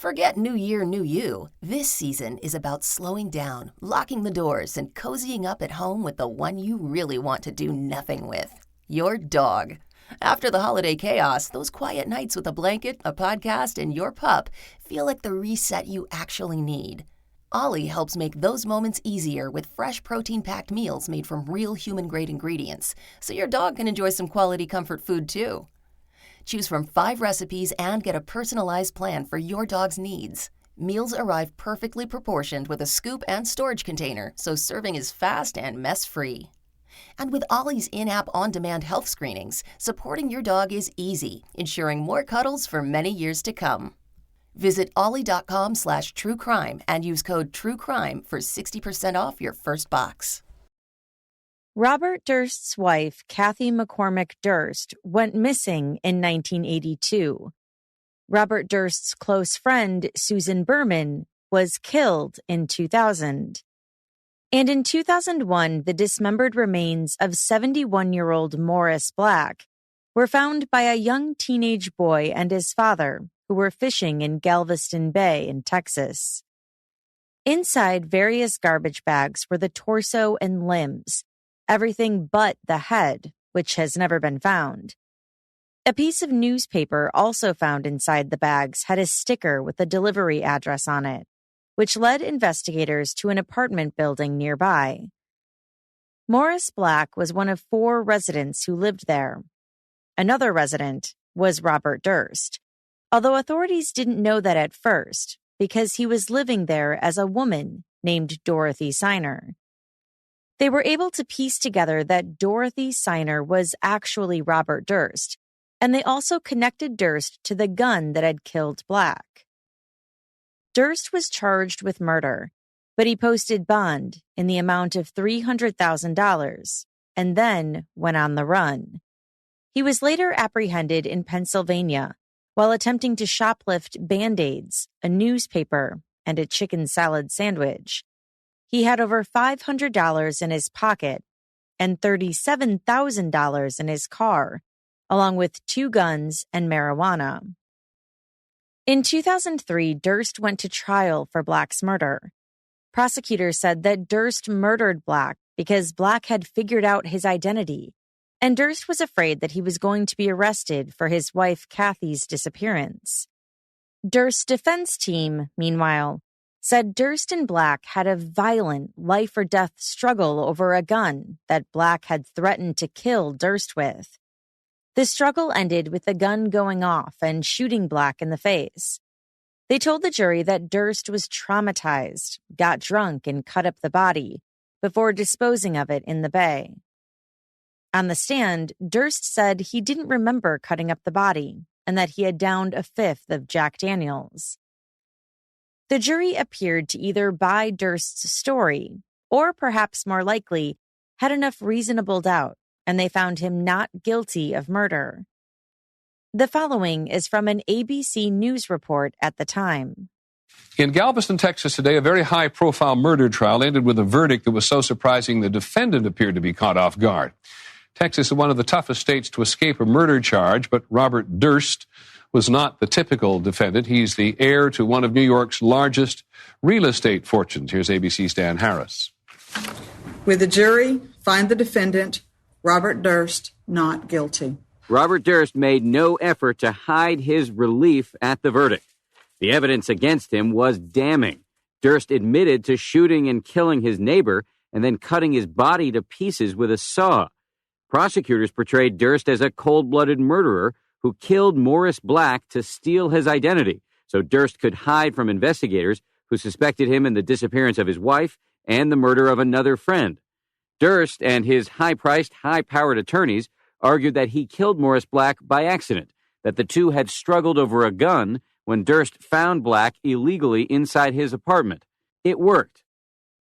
Forget New Year, New You. This season is about slowing down, locking the doors, and cozying up at home with the one you really want to do nothing with. Your dog. After the holiday chaos, those quiet nights with a blanket, a podcast, and your pup feel like the reset you actually need. Ollie helps make those moments easier with fresh protein-packed meals made from real human-grade ingredients, so your dog can enjoy some quality comfort food too. Choose from 5 recipes and get a personalized plan for your dog's needs. Meals arrive perfectly proportioned with a scoop and storage container, so serving is fast and mess-free. And with Ollie's in-app on-demand health screenings, supporting your dog is easy, ensuring more cuddles for many years to come. Visit ollie.com/truecrime and use code TRUECRIME for 60% off your first box. Robert Durst's wife, Kathie McCormack Durst, went missing in 1982. Robert Durst's close friend, Susan Berman, was killed in 2000. And in 2001, the dismembered remains of 71-year-old Morris Black were found by a young teenage boy and his father, who were fishing in Galveston Bay in Texas. Inside various garbage bags were the torso and limbs, everything but the head, which has never been found. A piece of newspaper also found inside the bags had a sticker with a delivery address on it, which led investigators to an apartment building nearby. Morris Black was one of 4 residents who lived there. Another resident was Robert Durst, although authorities didn't know that at first because he was living there as a woman named Dorothy Siner. They were able to piece together that Dorothy Siner was actually Robert Durst, and they also connected Durst to the gun that had killed Black. Durst was charged with murder, but he posted bond in the amount of $300,000 and then went on the run. He was later apprehended in Pennsylvania while attempting to shoplift Band-Aids, a newspaper, and a chicken salad sandwich. He had over $500 in his pocket and $37,000 in his car, along with 2 guns and marijuana. In 2003, Durst went to trial for Black's murder. Prosecutors said that Durst murdered Black because Black had figured out his identity, and Durst was afraid that he was going to be arrested for his wife Kathie's disappearance. Durst's defense team, meanwhile, said Durst and Black had a violent life-or-death struggle over a gun that Black had threatened to kill Durst with. The struggle ended with the gun going off and shooting Black in the face. They told the jury that Durst was traumatized, got drunk, and cut up the body before disposing of it in the bay. On the stand, Durst said he didn't remember cutting up the body and that he had downed a 5th of Jack Daniels. The jury appeared to either buy Durst's story or, perhaps more likely, had enough reasonable doubt, and they found him not guilty of murder. The following is from an ABC News report at the time. In Galveston, Texas today, a very high-profile murder trial ended with a verdict that was so surprising the defendant appeared to be caught off guard. Texas is one of the toughest states to escape a murder charge, but Robert Durst was not the typical defendant. He's the heir to one of New York's largest real estate fortunes. Here's ABC's Dan Harris. With the jury, find the defendant, Robert Durst, not guilty. Robert Durst made no effort to hide his relief at the verdict. The evidence against him was damning. Durst admitted to shooting and killing his neighbor and then cutting his body to pieces with a saw. Prosecutors portrayed Durst as a cold-blooded murderer who killed Morris Black to steal his identity, so Durst could hide from investigators who suspected him in the disappearance of his wife and the murder of another friend. Durst and his high-priced, high-powered attorneys argued that he killed Morris Black by accident, that the two had struggled over a gun when Durst found Black illegally inside his apartment. It worked.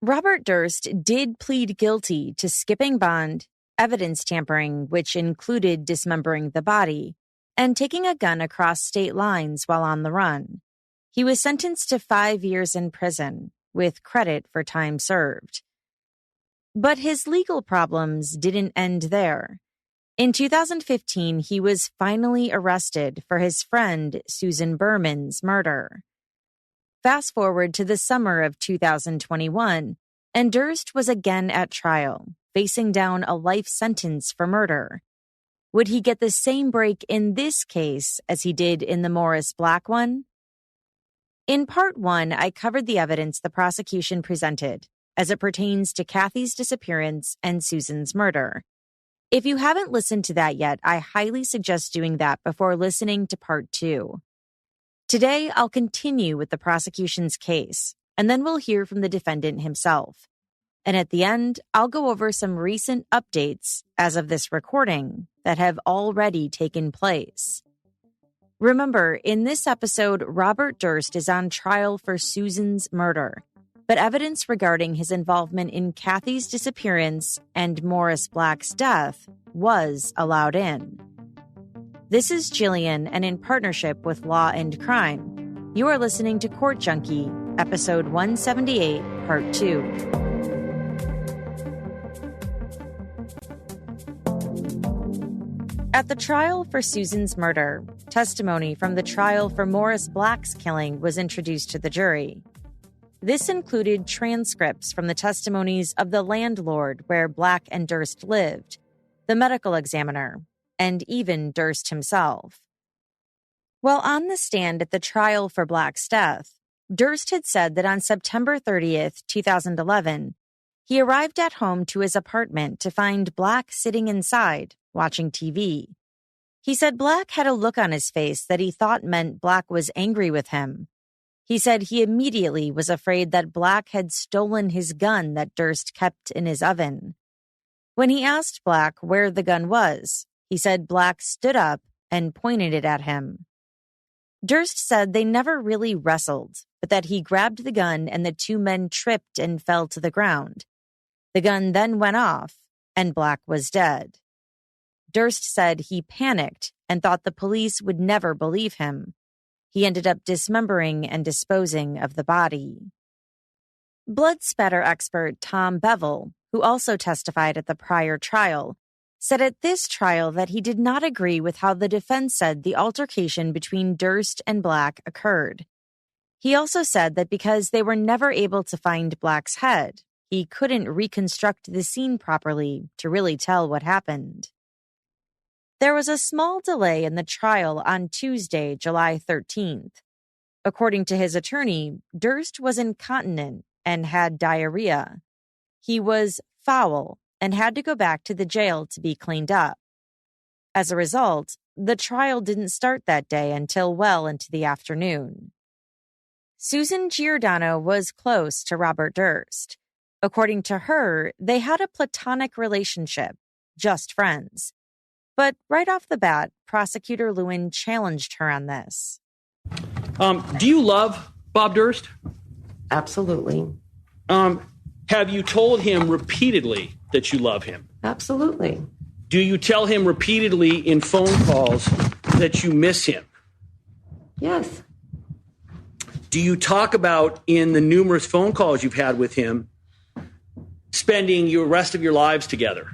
Robert Durst did plead guilty to skipping bond, evidence tampering, which included dismembering the body, and taking a gun across state lines while on the run. He was sentenced to 5 years in prison, with credit for time served. But his legal problems didn't end there. In 2015, he was finally arrested for his friend Susan Berman's murder. Fast forward to the summer of 2021, and Durst was again at trial, facing down a life sentence for murder. Would he get the same break in this case as he did in the Morris Black one? In part one, I covered the evidence the prosecution presented as it pertains to Kathie's disappearance and Susan's murder. If you haven't listened to that yet, I highly suggest doing that before listening to part two. Today, I'll continue with the prosecution's case, and then we'll hear from the defendant himself. And at the end, I'll go over some recent updates as of this recording that have already taken place. Remember, in this episode, Robert Durst is on trial for Susan's murder, but evidence regarding his involvement in Kathie's disappearance and Morris Black's death was allowed in. This is Jillian, and in partnership with Law and Crime, you are listening to Court Junkie, episode 178, part 2. At the trial for Susan's murder, testimony from the trial for Morris Black's killing was introduced to the jury. This included transcripts from the testimonies of the landlord where Black and Durst lived, the medical examiner, and even Durst himself. While on the stand at the trial for Black's death, Durst had said that on September 30th, 2011, he arrived at home to his apartment to find Black sitting inside, watching TV. He said Black had a look on his face that he thought meant Black was angry with him. He said he immediately was afraid that Black had stolen his gun that Durst kept in his oven. When he asked Black where the gun was, he said Black stood up and pointed it at him. Durst said they never really wrestled, but that he grabbed the gun and the two men tripped and fell to the ground. The gun then went off, and Black was dead. Durst said he panicked and thought the police would never believe him. He ended up dismembering and disposing of the body. Blood spatter expert Tom Bevel, who also testified at the prior trial, said at this trial that he did not agree with how the defense said the altercation between Durst and Black occurred. He also said that because they were never able to find Black's head, he couldn't reconstruct the scene properly to really tell what happened. There was a small delay in the trial on Tuesday, July 13th. According to his attorney, Durst was incontinent and had diarrhea. He was foul and had to go back to the jail to be cleaned up. As a result, the trial didn't start that day until well into the afternoon. Susan Giordano was close to Robert Durst. According to her, they had a platonic relationship, just friends. But right off the bat, Prosecutor Lewin challenged her on this. Do you love Bob Durst? Absolutely. Have you told him repeatedly that you love him? Absolutely. Do you tell him repeatedly in phone calls that you miss him? Yes. Do you talk about, in the numerous phone calls you've had with him, spending the rest of your lives together?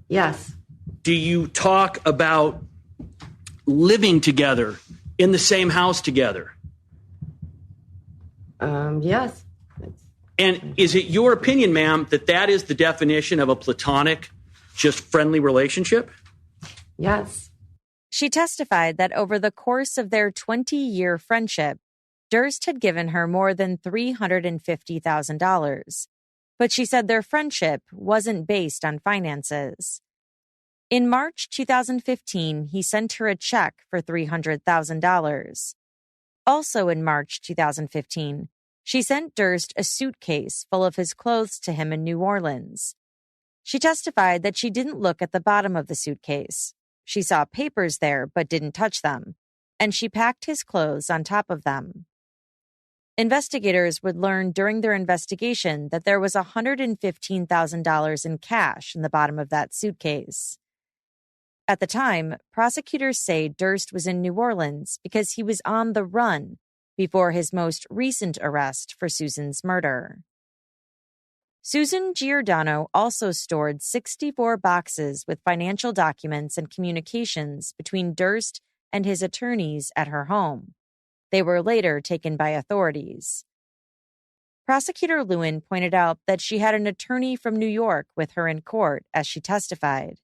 Yes. Do you talk about living together in the same house together? Yes. And is it your opinion, ma'am, that that is the definition of a platonic, just friendly relationship? Yes. She testified that over the course of their 20-year friendship, Durst had given her more than $350,000. But she said their friendship wasn't based on finances. In March 2015, he sent her a check for $300,000. Also in March 2015, she sent Durst a suitcase full of his clothes to him in New Orleans. She testified that she didn't look at the bottom of the suitcase. She saw papers there but didn't touch them, and she packed his clothes on top of them. Investigators would learn during their investigation that there was $115,000 in cash in the bottom of that suitcase. At the time, prosecutors say Durst was in New Orleans because he was on the run before his most recent arrest for Susan's murder. Susan Giordano also stored 64 boxes with financial documents and communications between Durst and his attorneys at her home. They were later taken by authorities. Prosecutor Lewin pointed out that she had an attorney from New York with her in court as she testified.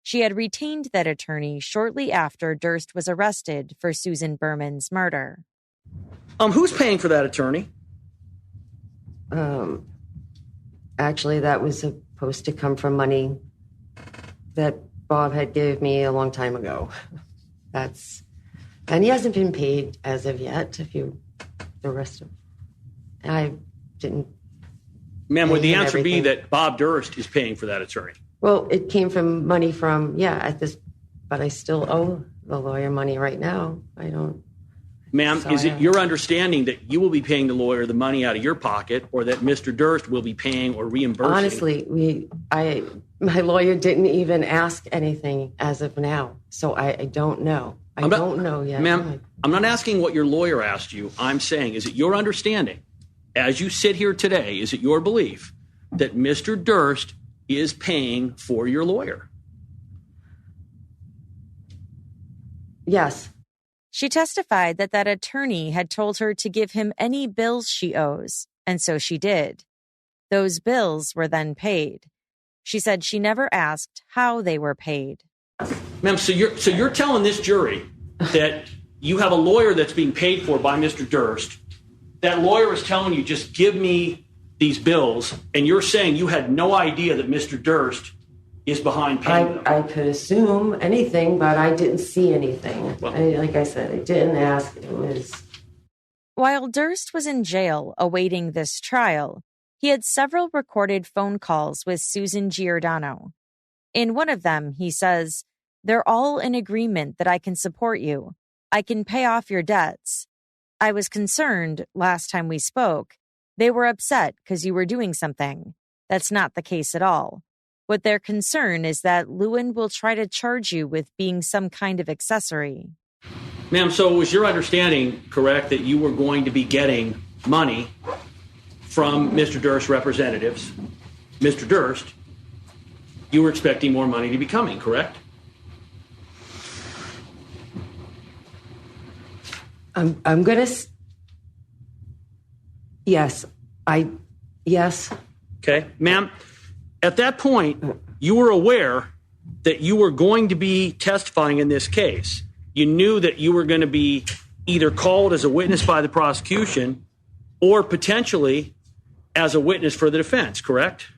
She had retained that attorney shortly after Durst was arrested for Susan Berman's murder. Who's paying for that attorney? Actually, that was supposed to come from money that Bob had given me a long time ago. And he hasn't been paid as of yet. I didn't. Ma'am, would the answer be that Bob Durst is paying for that attorney? Well, it came from money from, but I still owe the lawyer money right now. I don't. Ma'am, is it your understanding that you will be paying the lawyer the money out of your pocket, or that Mr. Durst will be paying or reimbursing? Honestly, my lawyer didn't even ask anything as of now, so I don't know. I don't know yet. Ma'am, I'm not asking what your lawyer asked you. I'm saying, is it your understanding, as you sit here today, is it your belief that Mr. Durst is paying for your lawyer? Yes. She testified that that attorney had told her to give him any bills she owes, and so she did. Those bills were then paid. She said she never asked how they were paid. Ma'am, so you're telling this jury that you have a lawyer that's being paid for by Mr. Durst. That lawyer is telling you, just give me these bills, and you're saying you had no idea that Mr. Durst is behind paying them. I could assume anything, but I didn't see anything. Well, like I said, I didn't ask. It was. While Durst was in jail awaiting this trial, he had several recorded phone calls with Susan Giordano. In one of them, he says, "They're all in agreement that I can support you. I can pay off your debts. I was concerned last time we spoke. They were upset because you were doing something. That's not the case at all. What their concern is that Lewin will try to charge you with being some kind of accessory." Ma'am, so was your understanding correct that you were going to be getting money from Mr. Durst's representatives? Mr. Durst, you were expecting more money to be coming, correct? I'm going to... Yes. Yes. Okay. Ma'am, at that point, you were aware that you were going to be testifying in this case. You knew that you were going to be either called as a witness by the prosecution or potentially as a witness for the defense, correct?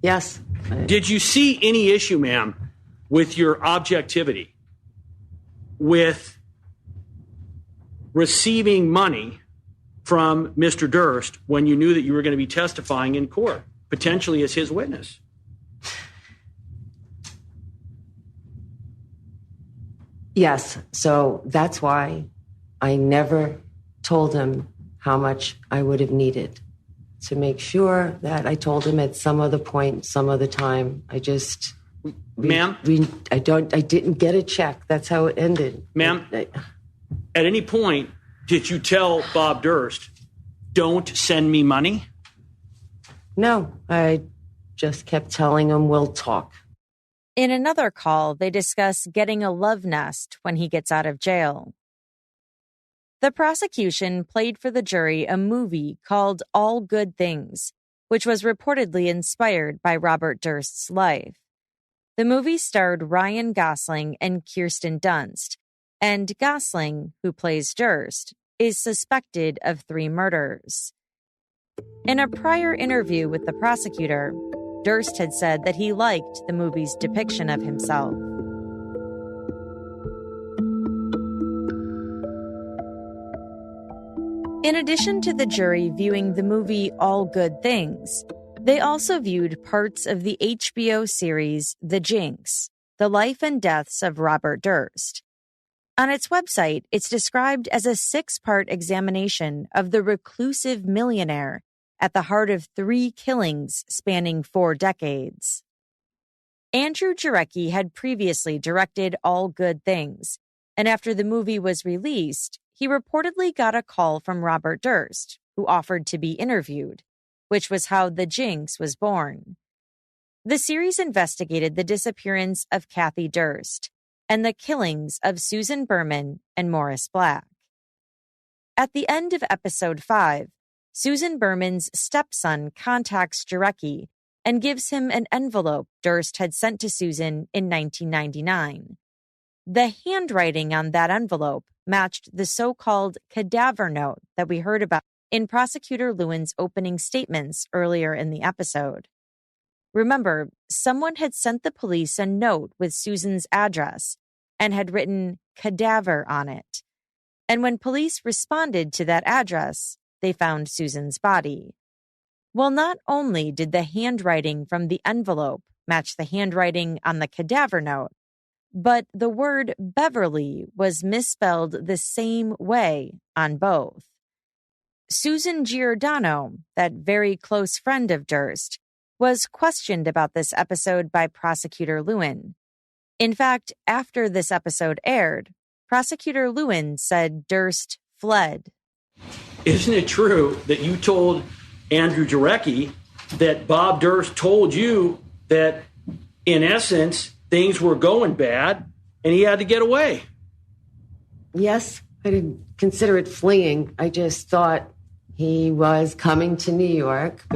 Yes. Did you see any issue, ma'am, with your objectivity, with receiving money from Mr. Durst when you knew that you were going to be testifying in court, potentially as his witness? Yes. So that's why I never told him how much I would have needed, to make sure that I told him at some other point, some other time. Ma'am? I didn't get a check. That's how it ended. Ma'am, at any point, did you tell Bob Durst, don't send me money? No, I just kept telling him we'll talk. In another call, they discuss getting a love nest when he gets out of jail. The prosecution played for the jury a movie called All Good Things, which was reportedly inspired by Robert Durst's life. The movie starred Ryan Gosling and Kirsten Dunst, and Gosling, who plays Durst, is suspected of 3 murders. In a prior interview with the prosecutor, Durst had said that he liked the movie's depiction of himself. In addition to the jury viewing the movie All Good Things, they also viewed parts of the HBO series The Jinx, The Life and Deaths of Robert Durst. On its website, it's described as a 6-part examination of the reclusive millionaire at the heart of 3 killings spanning 4 decades. Andrew Jarecki had previously directed All Good Things, and after the movie was released, he reportedly got a call from Robert Durst, who offered to be interviewed, which was how The Jinx was born. The series investigated the disappearance of Kathie Durst, and the killings of Susan Berman and Morris Black. At the end of episode 5, Susan Berman's stepson contacts Jarecki and gives him an envelope Durst had sent to Susan in 1999. The handwriting on that envelope matched the so-called cadaver note that we heard about in Prosecutor Lewin's opening statements earlier in the episode. Remember, someone had sent the police a note with Susan's address and had written cadaver on it. And when police responded to that address, they found Susan's body. Well, not only did the handwriting from the envelope match the handwriting on the cadaver note, but the word Beverly was misspelled the same way on both. Susan Giordano, that very close friend of Durst, was questioned about this episode by Prosecutor Lewin. In fact, after this episode aired, Prosecutor Lewin said Durst fled. Isn't it true that you told Andrew Jarecki that Bob Durst told you that, in essence, things were going bad and he had to get away? Yes, I didn't consider it fleeing. I just thought he was coming to New York,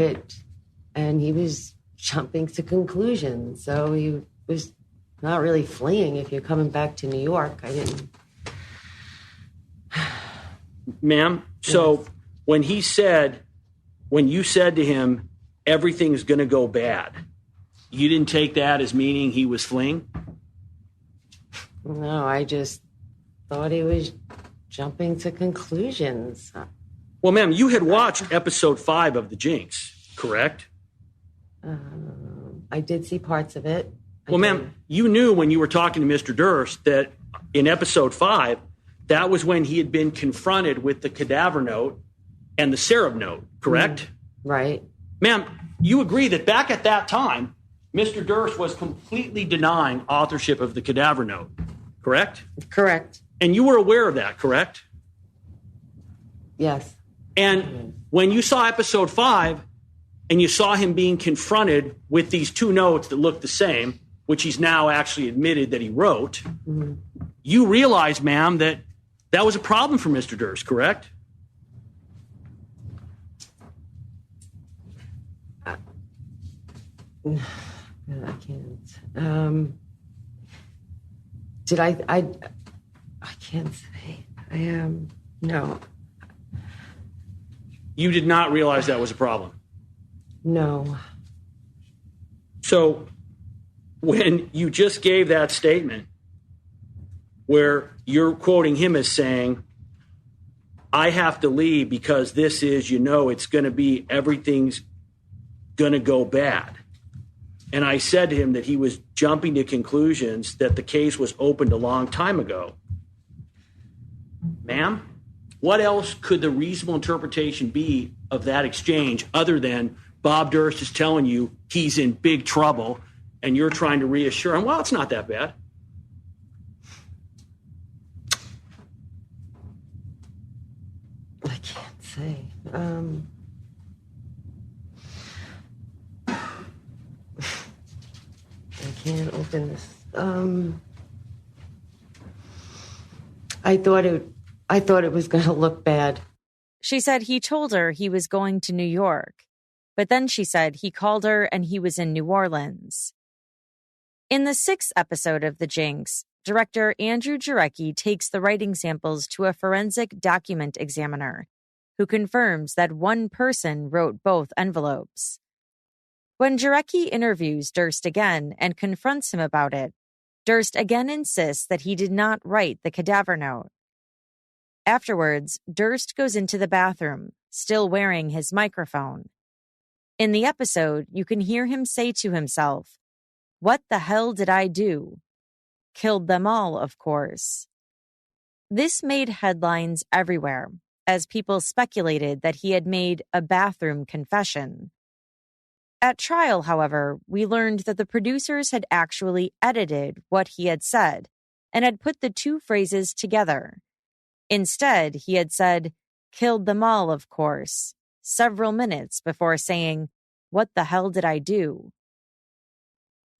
and he was jumping to conclusions. So he was not really fleeing if you're coming back to New York. I didn't. Ma'am, so when you said to him, everything's going to go bad, you didn't take that as meaning he was fleeing? No, I just thought he was jumping to conclusions. Well, ma'am, you had watched episode 5 of The Jinx, correct? I did see parts of it. Well, ma'am, you knew when you were talking to Mr. Durst that in episode 5, that was when he had been confronted with the cadaver note and the Sereb note, correct? Right. Ma'am, you agree that back at that time, Mr. Durst was completely denying authorship of the cadaver note, correct? Correct. And you were aware of that, correct? Yes. And when you saw episode 5 and you saw him being confronted with these 2 notes that looked the same, which he's now actually admitted that he wrote, you realized, ma'am, that that was a problem for Mr. Durst, correct? I can't. Did I can't say. No. You did not realize that was a problem? No. So when you just gave that statement where you're quoting him as saying, I have to leave because this is, it's going to be, everything's going to go bad. And I said to him that he was jumping to conclusions that the case was opened a long time ago. Ma'am, what else could the reasonable interpretation be of that exchange other than Bob Durst is telling you he's in big trouble and you're trying to reassure him, well, it's not that bad? I can't say. I can't open this. I thought it was going to look bad. She said he told her he was going to New York, but then she said he called her and he was in New Orleans. In the 6th episode of The Jinx, director Andrew Jarecki takes the writing samples to a forensic document examiner who confirms that one person wrote both envelopes. When Jarecki interviews Durst again and confronts him about it, Durst again insists that he did not write the cadaver note. Afterwards, Durst goes into the bathroom, still wearing his microphone. In the episode, you can hear him say to himself, "What the hell did I do?" Killed them all, of course. This made headlines everywhere, as people speculated that he had made a bathroom confession. At trial, however, we learned that the producers had actually edited what he had said and had put the 2 phrases together. Instead, he had said, "Killed them all, of course," several minutes before saying, "What the hell did I do?"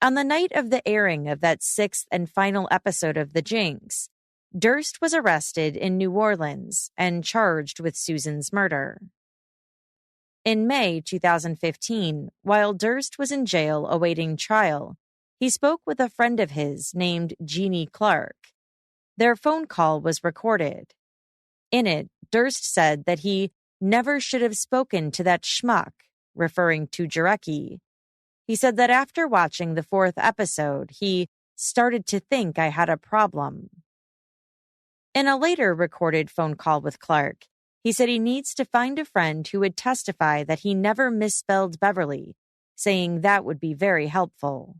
On the night of the airing of that sixth and final episode of The Jinx, Durst was arrested in New Orleans and charged with Susan's murder. In May 2015, while Durst was in jail awaiting trial, he spoke with a friend of his named Jeannie Clark. Their phone call was recorded. In it, Durst said that he never should have spoken to that schmuck, referring to Jarecki. He said that after watching the fourth episode, he started to think I had a problem. In a later recorded phone call with Clark, he said he needs to find a friend who would testify that he never misspelled Beverly, saying that would be very helpful.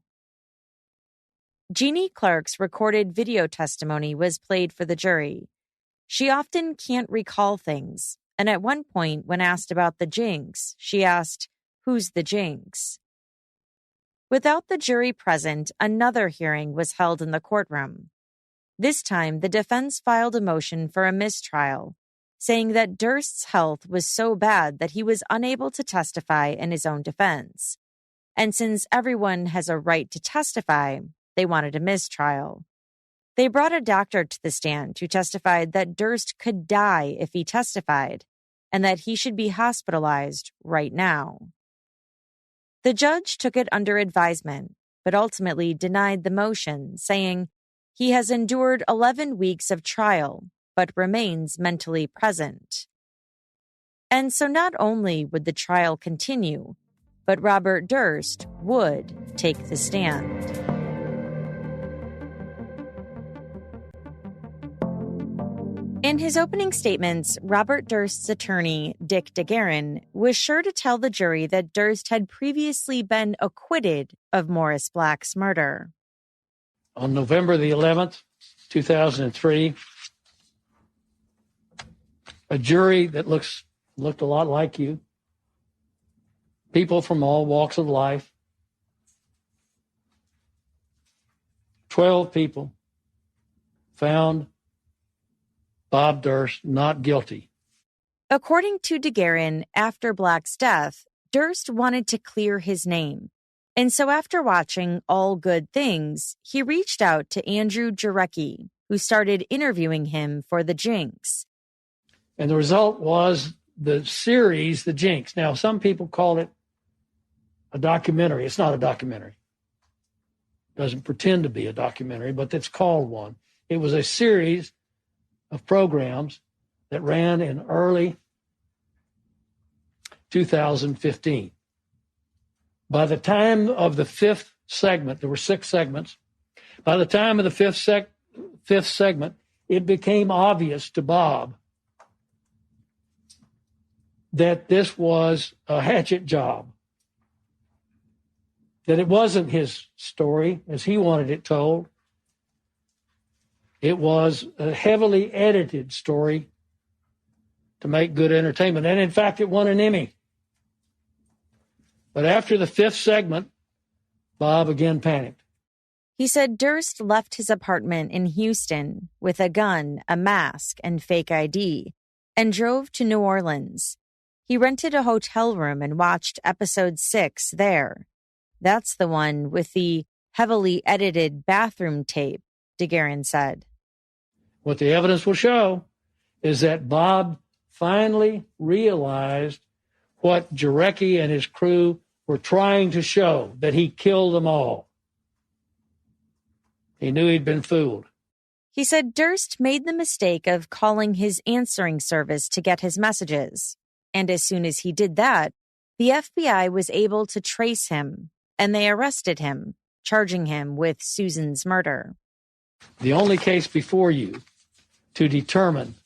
Jeannie Clark's recorded video testimony was played for the jury. She often can't recall things, and at one point, when asked about the Jinx, she asked, "Who's the Jinx?" Without the jury present, another hearing was held in the courtroom. This time, the defense filed a motion for a mistrial, saying that Durst's health was so bad that he was unable to testify in his own defense. And since everyone has a right to testify, they wanted a mistrial. They brought a doctor to the stand who testified that Durst could die if he testified, and that he should be hospitalized right now. The judge took it under advisement, but ultimately denied the motion, saying he has endured 11 weeks of trial, but remains mentally present. And so not only would the trial continue, but Robert Durst would take the stand. In his opening statements, Robert Durst's attorney, Dick DeGuerin, was sure to tell the jury that Durst had previously been acquitted of Morris Black's murder. On November the 11th, 2003, a jury that looked a lot like you, people from all walks of life, 12 people found Bob Durst not guilty. According to DeGuerin, after Black's death, Durst wanted to clear his name. And so after watching All Good Things, he reached out to Andrew Jarecki, who started interviewing him for The Jinx. And the result was the series, The Jinx. Now, some people call it a documentary. It's not a documentary. It doesn't pretend to be a documentary, but it's called one. It was a series of programs that ran in early 2015. By the time of the fifth segment, there were 6 segments. By the time of the fifth segment, it became obvious to Bob that this was a hatchet job, that it wasn't his story as he wanted it told. It was a heavily edited story to make good entertainment. And in fact, it won an Emmy. But after the 5th segment, Bob again panicked. He said Durst left his apartment in Houston with a gun, a mask, and fake ID, and drove to New Orleans. He rented a hotel room and watched episode 6 there. That's the one with the heavily edited bathroom tape, DeGuerin said. What the evidence will show is that Bob finally realized what Jarecki and his crew were trying to show, that he killed them all. He knew he'd been fooled. He said Durst made the mistake of calling his answering service to get his messages. And as soon as he did that, the FBI was able to trace him, and they arrested him, charging him with Susan's murder. The only case before you to determine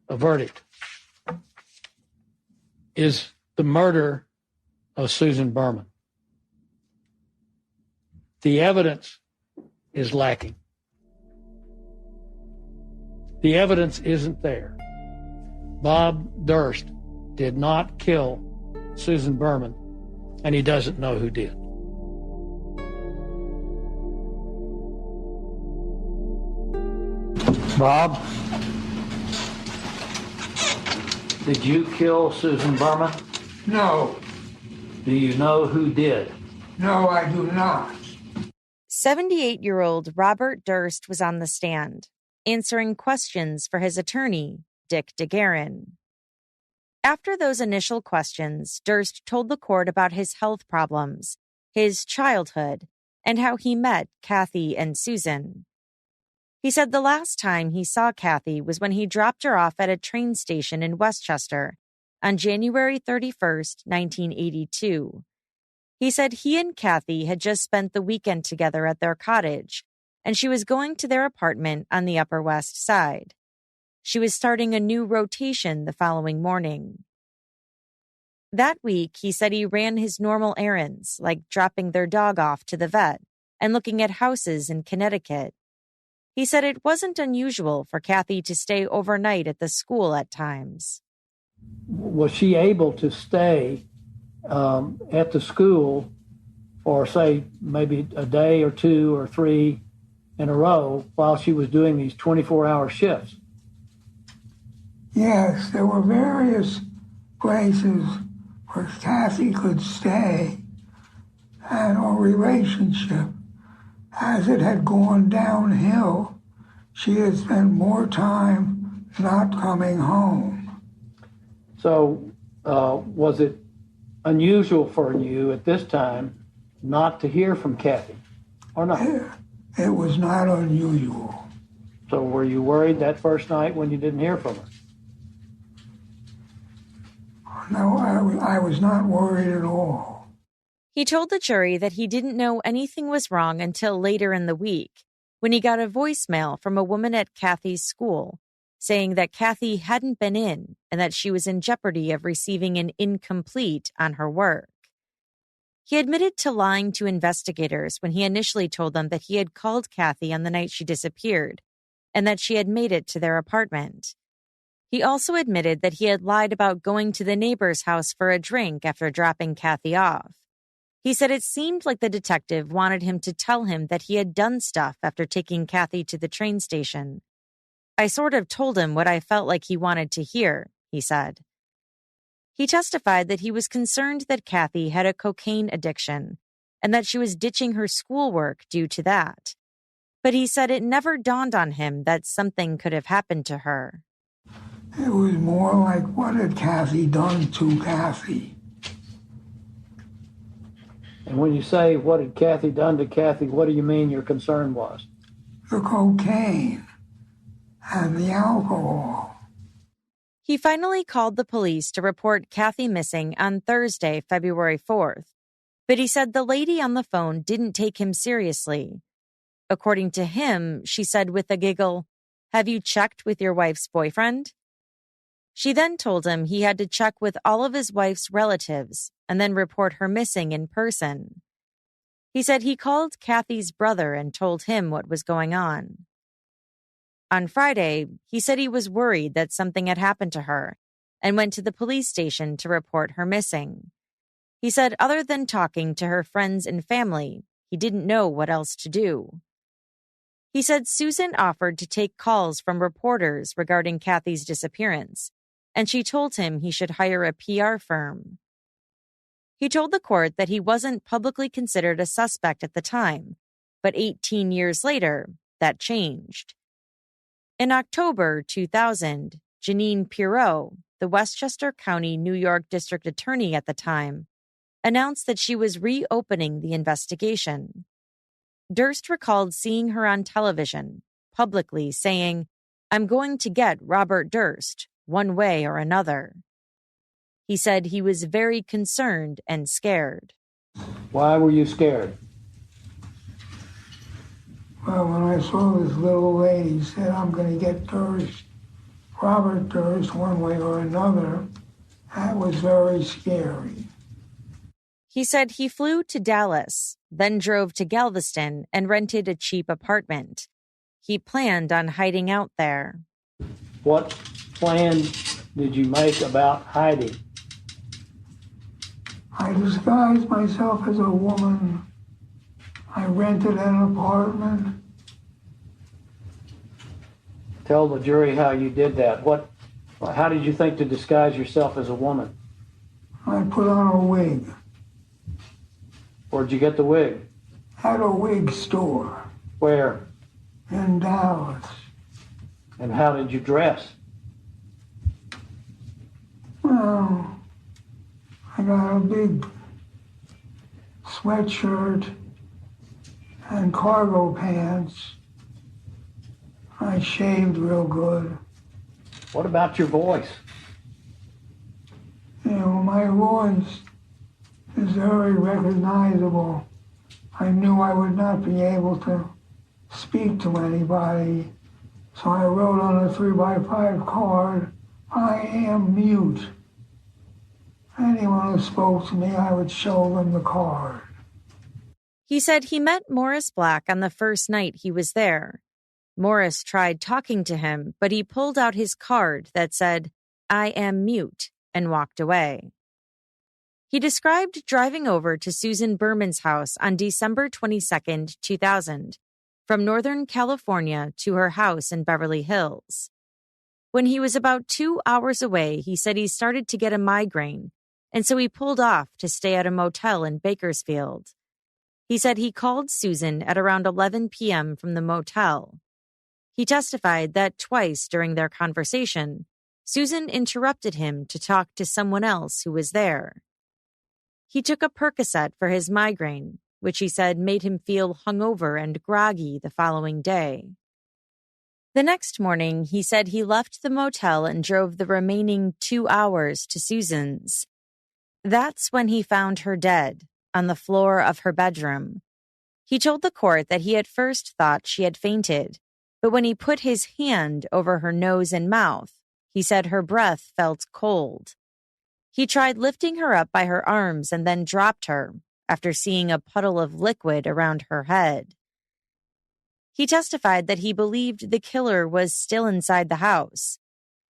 a verdict is the murder of Susan Berman. The evidence is lacking. The evidence isn't there. Bob Durst did not kill Susan Berman, and he doesn't know who did. Bob, did you kill Susan Berman? No. Do you know who did? No, I do not. 78-year-old Robert Durst was on the stand, answering questions for his attorney, Dick DeGuerin. After those initial questions, Durst told the court about his health problems, his childhood, and how he met Kathie and Susan. He said the last time he saw Kathie was when he dropped her off at a train station in Westchester on January 31st, 1982. He said he and Kathie had just spent the weekend together at their cottage, and she was going to their apartment on the Upper West Side. She was starting a new rotation the following morning. That week, he said he ran his normal errands, like dropping their dog off to the vet and looking at houses in Connecticut. He said it wasn't unusual for Kathie to stay overnight at the school at times. Was she able to stay at the school for, say, maybe a day or two or three in a row while she was doing these 24-hour shifts? Yes, there were various places where Kathie could stay, and our relationship, as it had gone downhill, she had spent more time not coming home. So was it unusual for you at this time not to hear from Kathie, or not? It was not unusual. So were you worried that first night when you didn't hear from her? No, I was not worried at all. He told the jury that he didn't know anything was wrong until later in the week, when he got a voicemail from a woman at Kathie's school saying that Kathie hadn't been in and that she was in jeopardy of receiving an incomplete on her work. He admitted to lying to investigators when he initially told them that he had called Kathie on the night she disappeared and that she had made it to their apartment. He also admitted that he had lied about going to the neighbor's house for a drink after dropping Kathie off. He said it seemed like the detective wanted him to tell him that he had done stuff after taking Kathie to the train station. I sort of told him what I felt like he wanted to hear, he said. He testified that he was concerned that Kathie had a cocaine addiction and that she was ditching her schoolwork due to that. But he said it never dawned on him that something could have happened to her. It was more like, what had Kathie done to Kathie? And when you say, what had Kathie done to Kathie, what do you mean your concern was? The cocaine and the alcohol. He finally called the police to report Kathie missing on Thursday, February 4th, but he said the lady on the phone didn't take him seriously. According to him, she said with a giggle, "Have you checked with your wife's boyfriend?" She then told him he had to check with all of his wife's relatives and then report her missing in person. He said he called Kathie's brother and told him what was going on. On Friday, he said he was worried that something had happened to her and went to the police station to report her missing. He said other than talking to her friends and family, he didn't know what else to do. He said Susan offered to take calls from reporters regarding Kathie's disappearance, and she told him he should hire a PR firm. He told the court that he wasn't publicly considered a suspect at the time, but 18 years later, that changed. In October 2000, Janine Pirot, the Westchester County, New York District Attorney at the time, announced that she was reopening the investigation. Durst recalled seeing her on television, publicly saying, "I'm going to get Robert Durst, one way or another." He said he was very concerned and scared. Why were you scared? Well, when I saw this little lady said, "I'm going to get Durst, Robert Durst, one way or another," that was very scary. He said he flew to Dallas, then drove to Galveston and rented a cheap apartment. He planned on hiding out there. What plan did you make about hiding? I disguised myself as a woman. I rented an apartment. Tell the jury how you did that. How did you think to disguise yourself as a woman? I put on a wig. Where'd you get the wig? at a wig store. Where? In Dallas. And how did you dress? Well, I got a big sweatshirt and cargo pants. I shaved real good. What about your voice? You know, my voice is very recognizable. I knew I would not be able to speak to anybody, so I wrote on a 3x5 card, "I am mute." Anyone who spoke to me, I would show them the card. He said he met Morris Black on the first night he was there. Morris tried talking to him, but he pulled out his card that said, "I am mute," and walked away. He described driving over to Susan Berman's house on December 22, 2000, from Northern California to her house in Beverly Hills. When he was about 2 hours away, he said he started to get a migraine, and so he pulled off to stay at a motel in Bakersfield. He said he called Susan at around 11 p.m. from the motel. He testified that twice during their conversation, Susan interrupted him to talk to someone else who was there. He took a Percocet for his migraine, which he said made him feel hungover and groggy the following day. The next morning, he said he left the motel and drove the remaining 2 hours to Susan's. That's when he found her dead on the floor of her bedroom. He told the court that he at first thought she had fainted, but when he put his hand over her nose and mouth, he said her breath felt cold. He tried lifting her up by her arms and then dropped her after seeing a puddle of liquid around her head. He testified that he believed the killer was still inside the house.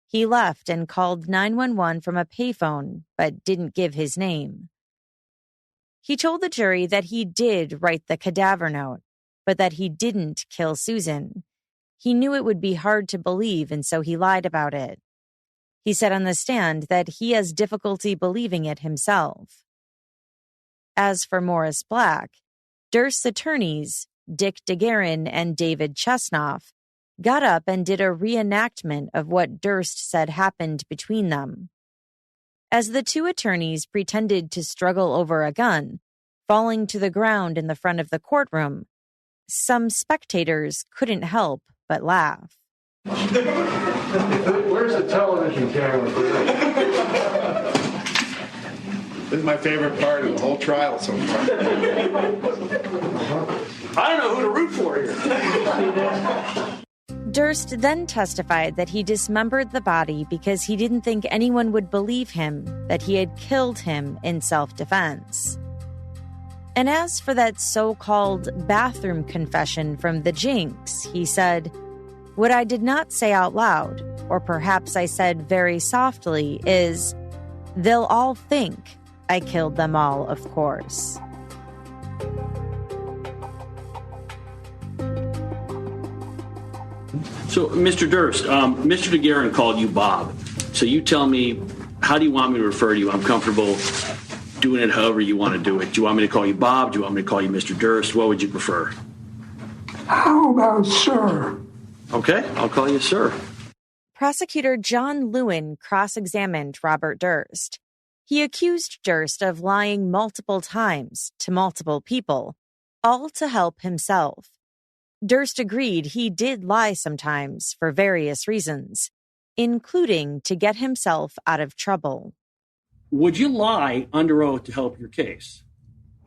He left and called 911 from a payphone, but didn't give his name. He told the jury that he did write the cadaver note, but that he didn't kill Susan. He knew it would be hard to believe, and so he lied about it. He said on the stand that he has difficulty believing it himself. As for Morris Black, Durst's attorneys, Dick DeGuerin and David Chesnoff, got up and did a reenactment of what Durst said happened between them. As the two attorneys pretended to struggle over a gun, falling to the ground in the front of the courtroom, some spectators couldn't help but laugh. Where's the television camera? This is my favorite part of the whole trial so far. I don't know who to root for here. Durst then testified that he dismembered the body because he didn't think anyone would believe him that he had killed him in self-defense. And as for that so-called bathroom confession from the Jinx, he said, "What I did not say out loud, or perhaps I said very softly, is, they'll all think I killed them all, of course." So, Mr. Durst, Mr. DeGuerin called you Bob. So you tell me, how do you want me to refer to you? I'm comfortable doing it however you want to do it. Do you want me to call you Bob? Do you want me to call you Mr. Durst? What would you prefer? How about sir? Okay, I'll call you sir. Prosecutor John Lewin cross-examined Robert Durst. He accused Durst of lying multiple times to multiple people, all to help himself. Durst agreed he did lie sometimes for various reasons, including to get himself out of trouble. Would you lie under oath to help your case?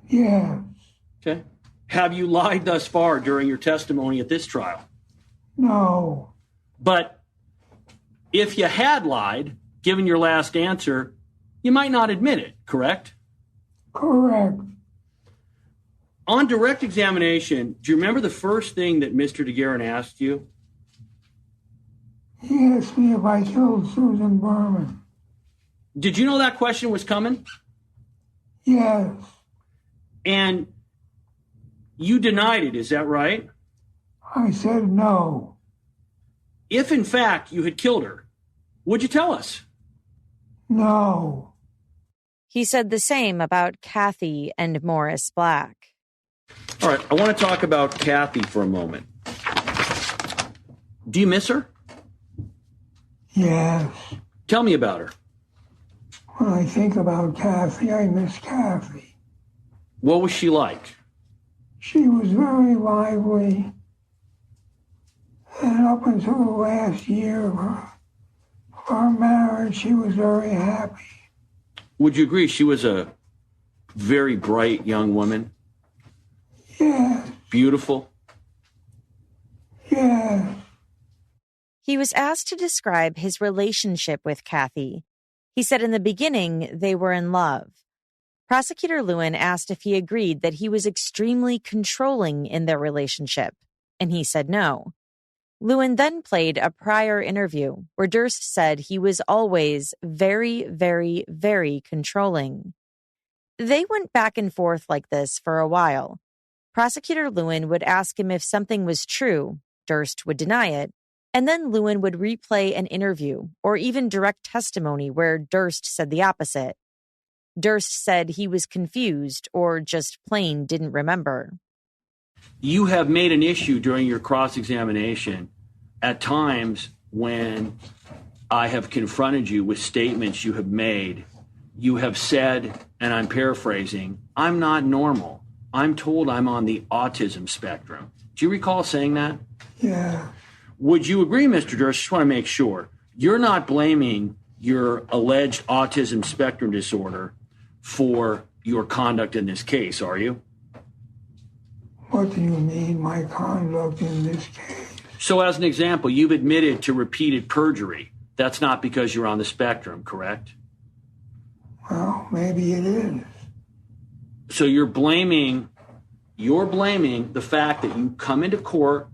Yes. Okay. Have you lied thus far during your testimony at this trial? No. But if you had lied, given your last answer, you might not admit it, correct? Correct. On direct examination, do you remember the first thing that Mr. DeGuerin asked you? He asked me if I killed Susan Berman. Did you know that question was coming? Yes. And you denied it, is that right? I said no. If, in fact, you had killed her, would you tell us? No. He said the same about Kathie and Morris Black. All right, I want to talk about Kathie for a moment. Do you miss her? Yes. Tell me about her. When I think about Kathie, I miss Kathie. What was she like? She was very lively. And up until the last year of our marriage, she was very happy. Would you agree she was a very bright young woman? Yes. Beautiful? Yes. He was asked to describe his relationship with Kathie. He said in the beginning they were in love. Prosecutor Lewin asked if he agreed that he was extremely controlling in their relationship, and he said no. Lewin then played a prior interview where Durst said he was always very, very, very controlling. They went back and forth like this for a while. Prosecutor Lewin would ask him if something was true. Durst would deny it. And then Lewin would replay an interview or even direct testimony where Durst said the opposite. Durst said he was confused or just plain didn't remember. You have made an issue during your cross-examination at times when I have confronted you with statements you have made. You have said, and I'm paraphrasing, I'm not normal. I'm told I'm on the autism spectrum. Do you recall saying that? Yeah. Would you agree, Mr. Durst? Just want to make sure. You're not blaming your alleged autism spectrum disorder for your conduct in this case, are you? What do you mean, my conduct in this case? So as an example, you've admitted to repeated perjury. That's not because you're on the spectrum, correct? Well, maybe it is. So you're blaming the fact that you come into court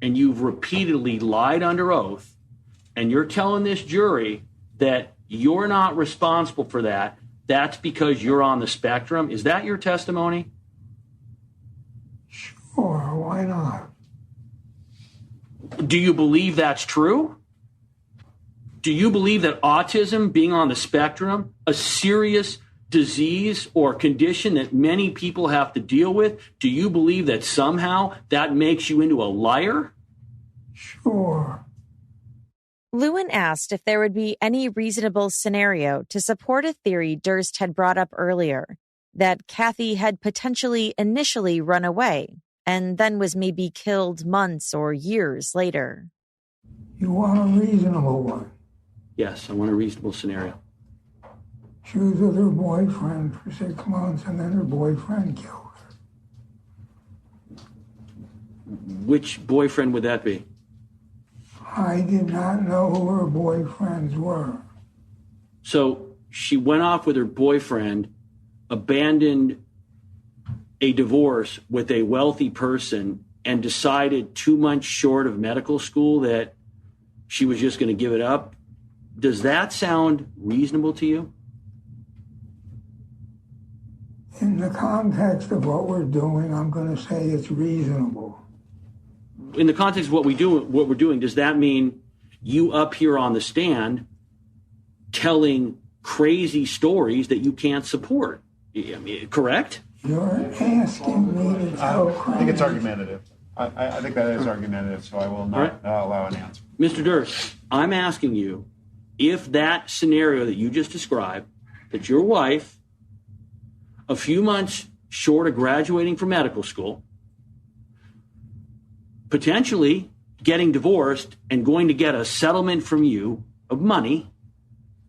and you've repeatedly lied under oath, and you're telling this jury that you're not responsible for that. That's because you're on the spectrum. Is that your testimony? Sure, why not? Do you believe that's true? Do you believe that autism, being on the spectrum, a serious disease or condition that many people have to deal with, do you believe that somehow that makes you into a liar? Sure. Lewin asked if there would be any reasonable scenario to support a theory Durst had brought up earlier, that Kathie had potentially initially run away and then was maybe killed months or years later. You want a reasonable one? Yes, I want a reasonable scenario. She was with her boyfriend for 6 months, and then her boyfriend killed her. Which boyfriend would that be? I did not know who her boyfriends were. So she went off with her boyfriend, abandoned a divorce with a wealthy person, and decided 2 months short of medical school that she was just going to give it up. Does that sound reasonable to you? In the context of what we're doing, I'm going to say it's reasonable. In the context of what we're doing, does that mean you up here on the stand telling crazy stories that you can't support? I mean, correct? You're asking me to tell I think it's argumentative. I think that is argumentative, so I will not allow an answer. Mr. Durst, I'm asking you if that scenario that you just described, that your wife, a few months short of graduating from medical school, potentially getting divorced and going to get a settlement from you of money,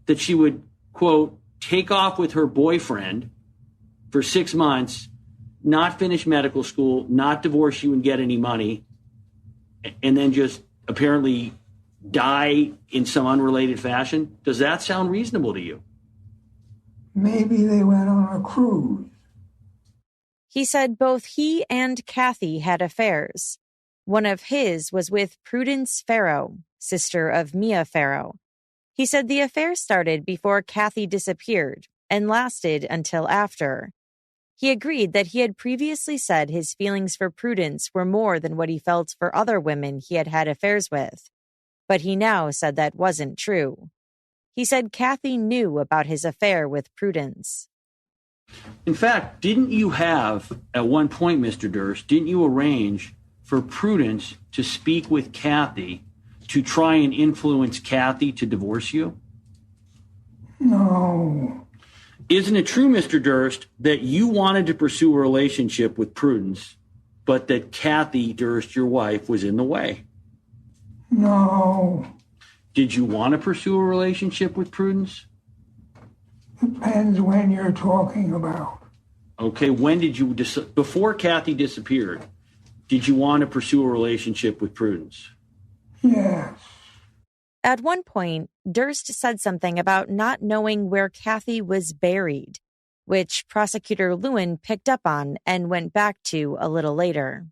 that she would, quote, take off with her boyfriend for 6 months, not finish medical school, not divorce you and get any money, and then just apparently die in some unrelated fashion? Does that sound reasonable to you? Maybe they went on a cruise. He said both he and Kathie had affairs. One of his was with Prudence Farrow, sister of Mia Farrow. He said the affair started before Kathie disappeared and lasted until after. He agreed that he had previously said his feelings for Prudence were more than what he felt for other women he had had affairs with. But he now said that wasn't true. He said Kathie knew about his affair with Prudence. In fact, didn't you have, at one point, Mr. Durst, didn't you arrange for Prudence to speak with Kathie to try and influence Kathie to divorce you? No. Isn't it true, Mr. Durst, that you wanted to pursue a relationship with Prudence, but that Kathie Durst, your wife, was in the way? No. Did you want to pursue a relationship with Prudence? Depends when you're talking about. Okay, when did you, before Kathie disappeared, did you want to pursue a relationship with Prudence? Yes. At one point, Durst said something about not knowing where Kathie was buried, which Prosecutor Lewin picked up on and went back to a little later.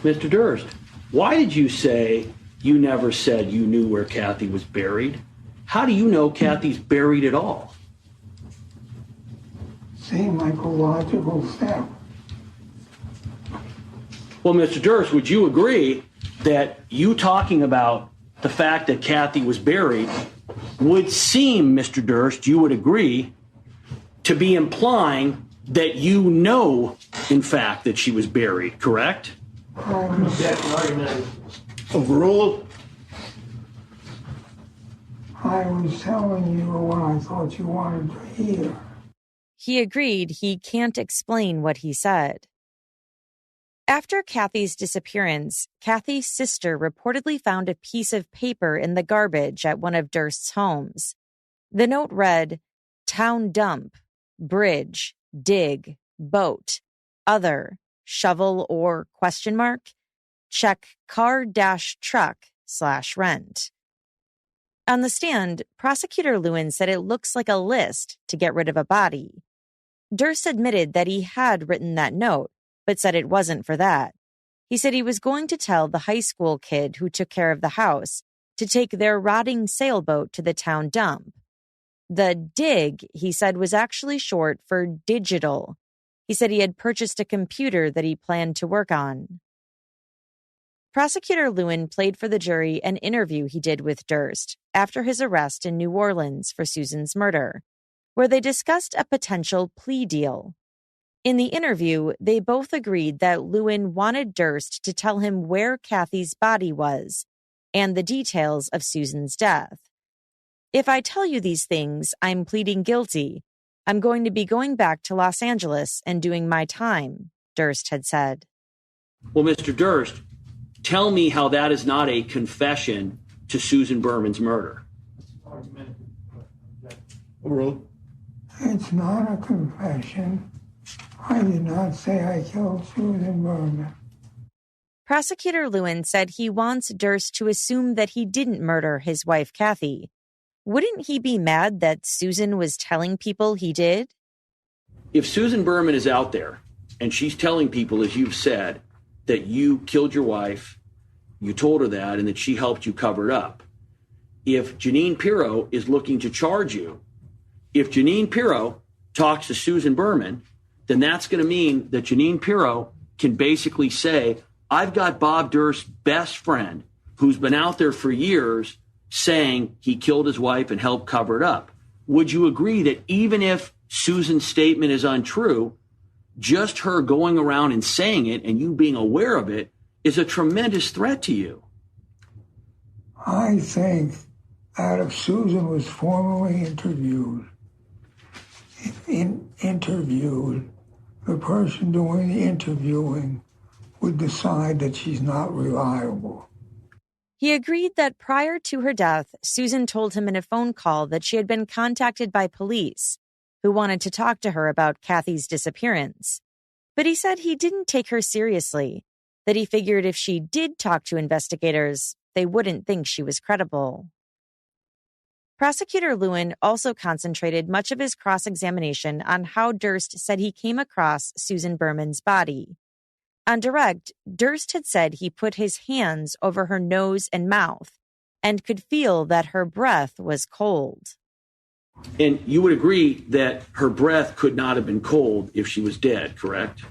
Mr. Durst, why did you say you never said you knew where Kathie was buried? How do you know Kathie's buried at all? Seemed like a logical step. Well, Mr. Durst, would you agree that you talking about the fact that Kathie was buried would seem, Mr. Durst, you would agree, to be implying that you know, in fact, that she was buried, correct? Overruled. I was telling you what I thought you wanted to hear. He agreed he can't explain what he said. After Kathie's disappearance, Kathie's sister reportedly found a piece of paper in the garbage at one of Durst's homes. The note read, "Town dump, bridge, dig, boat, other, shovel or ? Check car-truck/rent. On the stand, Prosecutor Lewin said it looks like a list to get rid of a body. Durst admitted that he had written that note, but said it wasn't for that. He said he was going to tell the high school kid who took care of the house to take their rotting sailboat to the town dump. The dig, he said, was actually short for digital. He said he had purchased a computer that he planned to work on. Prosecutor Lewin played for the jury an interview he did with Durst after his arrest in New Orleans for Susan's murder, where they discussed a potential plea deal. In the interview, they both agreed that Lewin wanted Durst to tell him where Kathie's body was and the details of Susan's death. "If I tell you these things, I'm pleading guilty. I'm going to be going back to Los Angeles and doing my time," Durst had said. Well, Mr. Durst, tell me how that is not a confession to Susan Berman's murder. Overruled. It's not a confession. I did not say I killed Susan Berman. Prosecutor Lewin said he wants Durst to assume that he didn't murder his wife, Kathie. Wouldn't he be mad that Susan was telling people he did? If Susan Berman is out there and she's telling people, as you've said, that you killed your wife, you told her that, and that she helped you cover it up. If Janine Pirro is looking to charge you, if Janine Pirro talks to Susan Berman, then that's going to mean that Janine Pirro can basically say, I've got Bob Durst's best friend who's been out there for years saying he killed his wife and helped cover it up. Would you agree that even if Susan's statement is untrue, just her going around and saying it and you being aware of it is a tremendous threat to you? I think that if Susan was formally interviewed, the person doing the interviewing would decide that she's not reliable. He agreed that prior to her death, Susan told him in a phone call that she had been contacted by police who wanted to talk to her about Kathie's disappearance. But he said he didn't take her seriously, that he figured if she did talk to investigators, they wouldn't think she was credible. Prosecutor Lewin also concentrated much of his cross-examination on how Durst said he came across Susan Berman's body. On direct, Durst had said he put his hands over her nose and mouth and could feel that her breath was cold. And you would agree that her breath could not have been cold if she was dead, correct?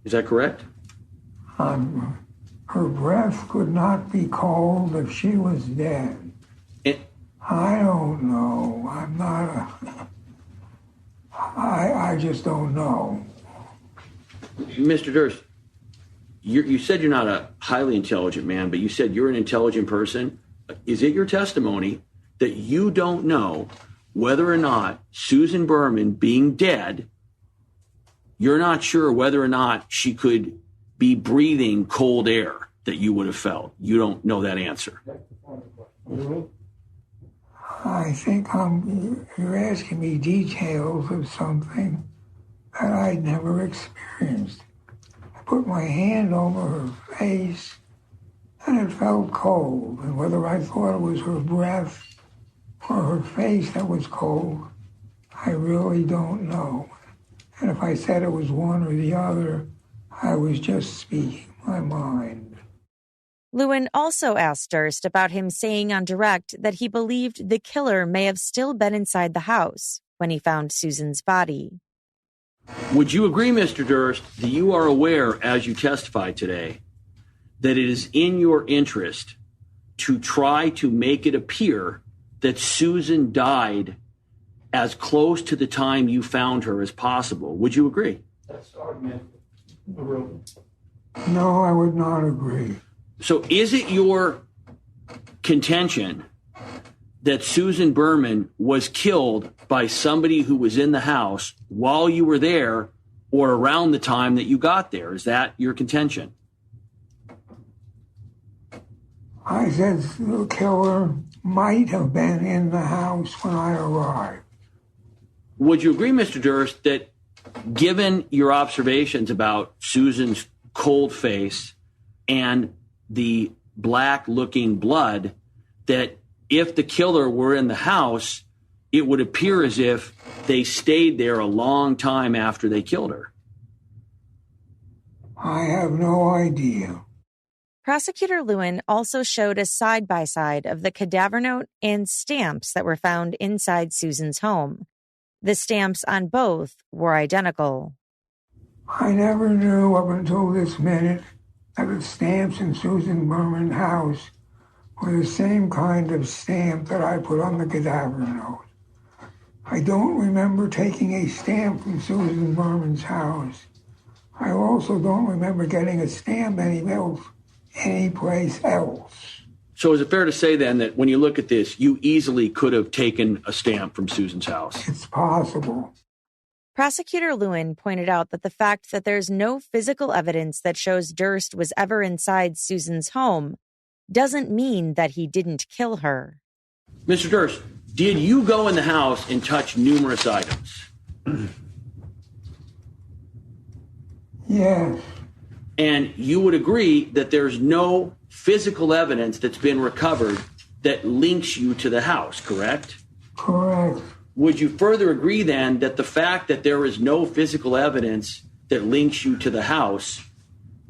Is that correct? Her breath could not be cold if she was dead. I don't know. I just don't know. Mr. Durst, you said you're not a highly intelligent man, but you said you're an intelligent person. Is it your testimony that you don't know whether or not Susan Berman being dead, you're not sure whether or not she could be breathing cold air that you would have felt? You don't know that answer. I think you're asking me details of something that I'd never experienced. I put my hand over her face and it felt cold. And whether I thought it was her breath or her face that was cold, I really don't know. And if I said it was one or the other, I was just speaking my mind. Lewin also asked Durst about him saying on direct that he believed the killer may have still been inside the house when he found Susan's body. Would you agree, Mr. Durst, that you are aware, as you testified today, that it is in your interest to try to make it appear that Susan died as close to the time you found her as possible? Would you agree? That's the argument. No, I would not agree. So is it your contention that Susan Berman was killed by somebody who was in the house while you were there or around the time that you got there? Is that your contention? I said the killer might have been in the house when I arrived. Would you agree, Mr. Durst, that given your observations about Susan's cold face and the black-looking blood, that if the killer were in the house, it would appear as if they stayed there a long time after they killed her? I have no idea. Prosecutor Lewin also showed a side-by-side of the cadaver note and stamps that were found inside Susan's home. The stamps on both were identical. I never knew up until this minute that the stamps in Susan Berman's house were the same kind of stamp that I put on the cadaver note. I don't remember taking a stamp from Susan Berman's house. I also don't remember getting a stamp anyplace else. So is it fair to say then that when you look at this, you easily could have taken a stamp from Susan's house? It's possible. Prosecutor Lewin pointed out that the fact that there's no physical evidence that shows Durst was ever inside Susan's home doesn't mean that he didn't kill her. Mr. Durst, did you go in the house and touch numerous items? Yes. And you would agree that there's no physical evidence that's been recovered that links you to the house, correct? Correct. Would you further agree then that the fact that there is no physical evidence that links you to the house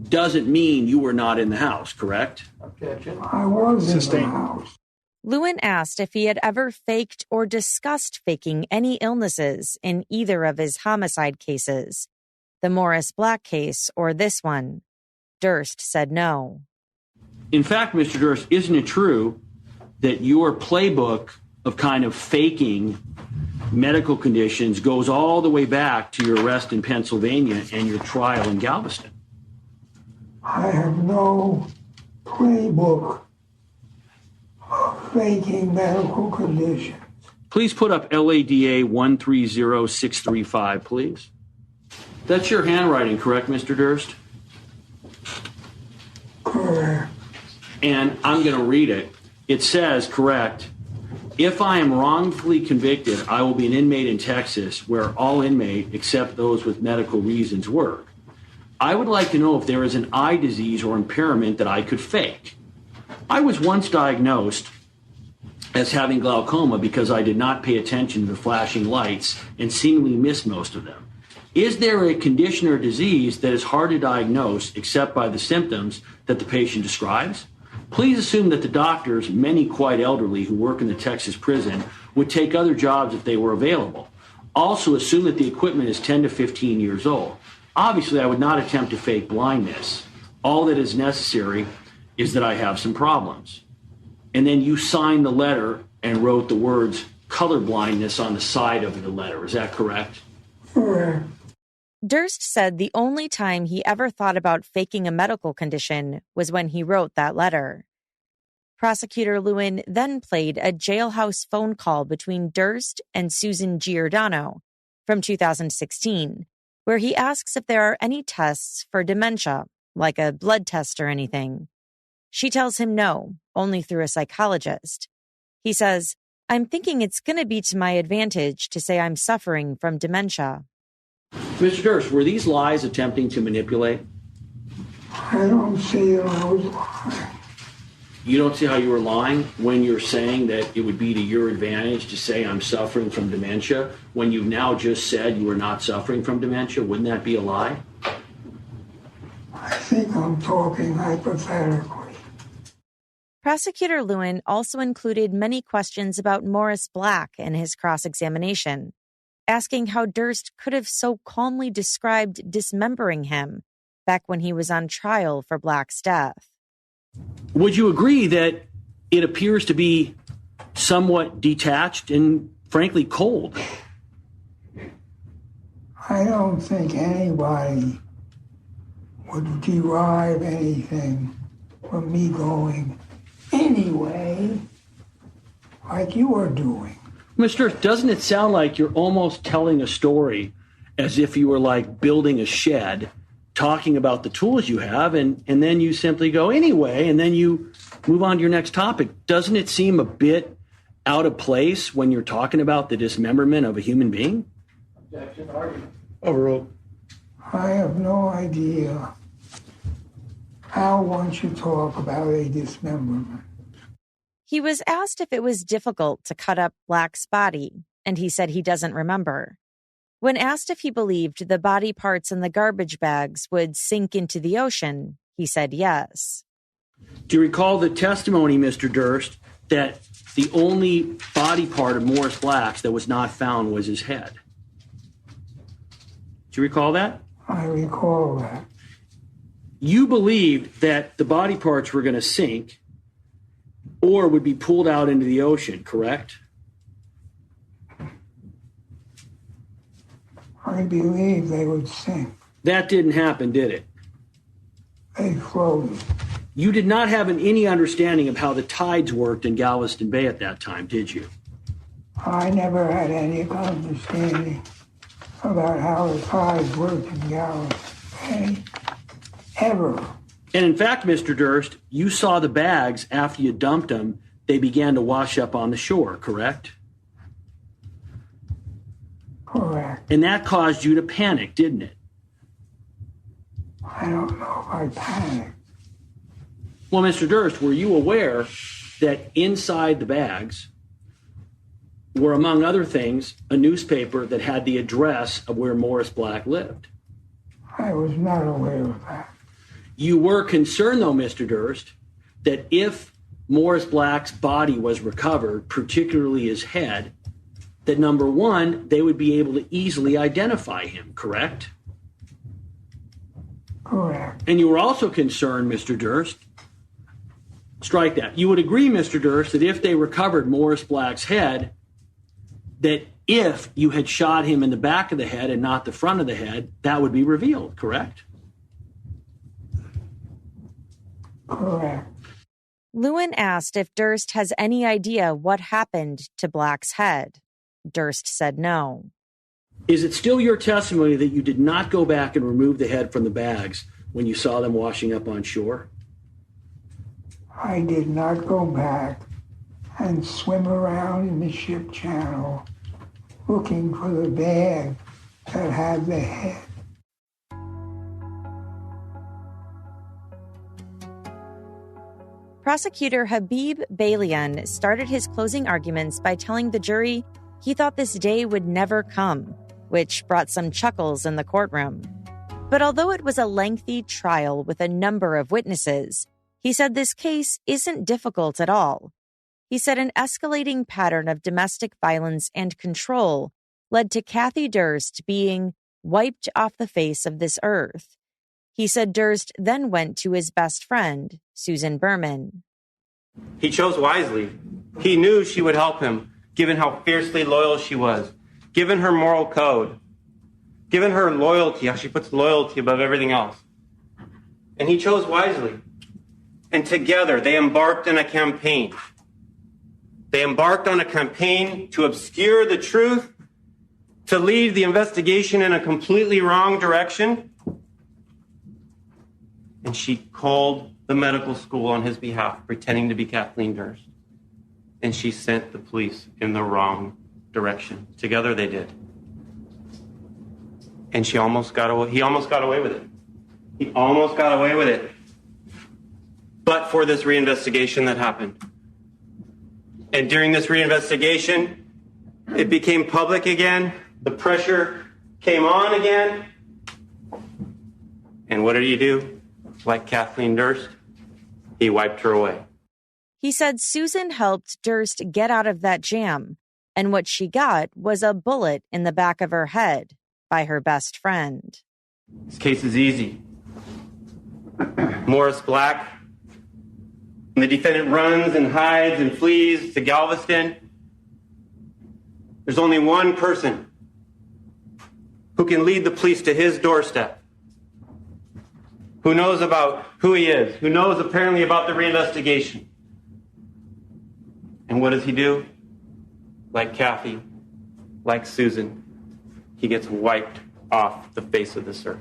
doesn't mean you were not in the house, correct? Objection. I was in the house. Lewin asked if he had ever faked or discussed faking any illnesses in either of his homicide cases, the Morris Black case or this one. Durst said no. In fact, Mr. Durst, isn't it true that your playbook of kind of faking medical conditions goes all the way back to your arrest in Pennsylvania and your trial in Galveston? I have no playbook of faking medical conditions. Please put up LADA 130635, please. That's your handwriting, correct, Mr. Durst? Correct. And I'm going to read it. It says, correct, if I am wrongfully convicted, I will be an inmate in Texas where all inmates, except those with medical reasons, work. I would like to know if there is an eye disease or impairment that I could fake. I was once diagnosed as having glaucoma because I did not pay attention to the flashing lights and seemingly missed most of them. Is there a condition or disease that is hard to diagnose except by the symptoms that the patient describes? Please assume that the doctors, many quite elderly who work in the Texas prison, would take other jobs if they were available. Also assume that the equipment is 10 to 15 years old. Obviously, I would not attempt to fake blindness. All that is necessary is that I have some problems. And then you signed the letter and wrote the words color blindness on the side of the letter. Is that correct? Correct. Durst said the only time he ever thought about faking a medical condition was when he wrote that letter. Prosecutor Lewin then played a jailhouse phone call between Durst and Susan Giordano from 2016, where he asks if there are any tests for dementia, like a blood test or anything. She tells him no, only through a psychologist. He says, "I'm thinking it's going to be to my advantage to say I'm suffering from dementia." Mr. Durst, were these lies attempting to manipulate? I don't see how I was lying. You don't see how you were lying when you're saying that it would be to your advantage to say I'm suffering from dementia when you've now just said you were not suffering from dementia? Wouldn't that be a lie? I think I'm talking hypothetically. Prosecutor Lewin also included many questions about Morris Black in his cross-examination, asking how Durst could have so calmly described dismembering him back when he was on trial for Black's death. Would you agree that it appears to be somewhat detached and, frankly, cold? I don't think anybody would derive anything from me going anyway, like you are doing. Mr. Doesn't it sound like you're almost telling a story as if you were like building a shed, talking about the tools you have, and then you simply go anyway, and then you move on to your next topic? Doesn't it seem a bit out of place when you're talking about the dismemberment of a human being? Overruled. I have no idea how one should talk about a dismemberment. He was asked if it was difficult to cut up Black's body, and he said he doesn't remember. When asked if he believed the body parts in the garbage bags would sink into the ocean, he said yes. Do you recall the testimony, Mr. Durst, that the only body part of Morris Black's that was not found was his head? Do you recall that? I recall that. You believed that the body parts were going to sink or would be pulled out into the ocean, correct? I believe they would sink. That didn't happen, did it? They floated. You did not have any understanding of how the tides worked in Galveston Bay at that time, did you? I never had any understanding about how the tides worked in Galveston Bay, ever. And in fact, Mr. Durst, you saw the bags after you dumped them, they began to wash up on the shore, correct? Correct. And that caused you to panic, didn't it? I don't know if I panicked. Well, Mr. Durst, were you aware that inside the bags were, among other things, a newspaper that had the address of where Morris Black lived? I was not aware of that. You were concerned, though, Mr. Durst, that if Morris Black's body was recovered, particularly his head, that number one, they would be able to easily identify him, correct? Correct. And you were also concerned, Mr. Durst, strike that. You would agree, Mr. Durst, that if they recovered Morris Black's head, that if you had shot him in the back of the head and not the front of the head, that would be revealed, correct? Correct. Lewin asked if Durst has any idea what happened to Black's head. Durst said no. Is it still your testimony that you did not go back and remove the head from the bags when you saw them washing up on shore? I did not go back and swim around in the ship channel looking for the bag that had the head. Prosecutor Habib Balian started his closing arguments by telling the jury he thought this day would never come, which brought some chuckles in the courtroom. But although it was a lengthy trial with a number of witnesses, he said this case isn't difficult at all. He said an escalating pattern of domestic violence and control led to Kathie Durst being wiped off the face of this earth. He said Durst then went to his best friend, Susan Berman. He chose wisely. He knew she would help him, given how fiercely loyal she was, given her moral code. given her loyalty, how she puts loyalty above everything else. And he chose wisely. And together they embarked on a campaign. They embarked on a campaign to obscure the truth, to lead the investigation in a completely wrong direction. And she called the medical school on his behalf, pretending to be Kathleen Durst. And she sent the police in the wrong direction. Together they did. And he almost got away with it. He almost got away with it. But for this reinvestigation that happened. And during this reinvestigation, it became public again. The pressure came on again. And what did he do? Like Kathleen Durst, he wiped her away. He said Susan helped Durst get out of that jam, and what she got was a bullet in the back of her head by her best friend. This case is easy. Morris Black. And the defendant runs and hides and flees to Galveston. There's only one person who can lead the police to his doorstep, who knows about who he is, who knows apparently about the reinvestigation. And what does he do? Like Kathie, like Susan, he gets wiped off the face of this earth.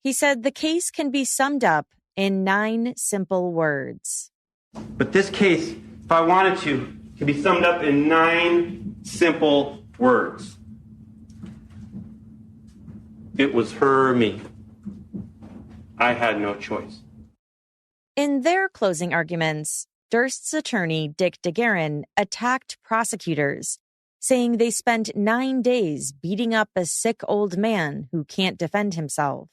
He said the case can be summed up in 9 simple words. But this case, if I wanted to, can be summed up in 9 simple words. It was her or me. I had no choice. In their closing arguments, Durst's attorney, Dick DeGuerin, attacked prosecutors, saying they spent 9 days beating up a sick old man who can't defend himself.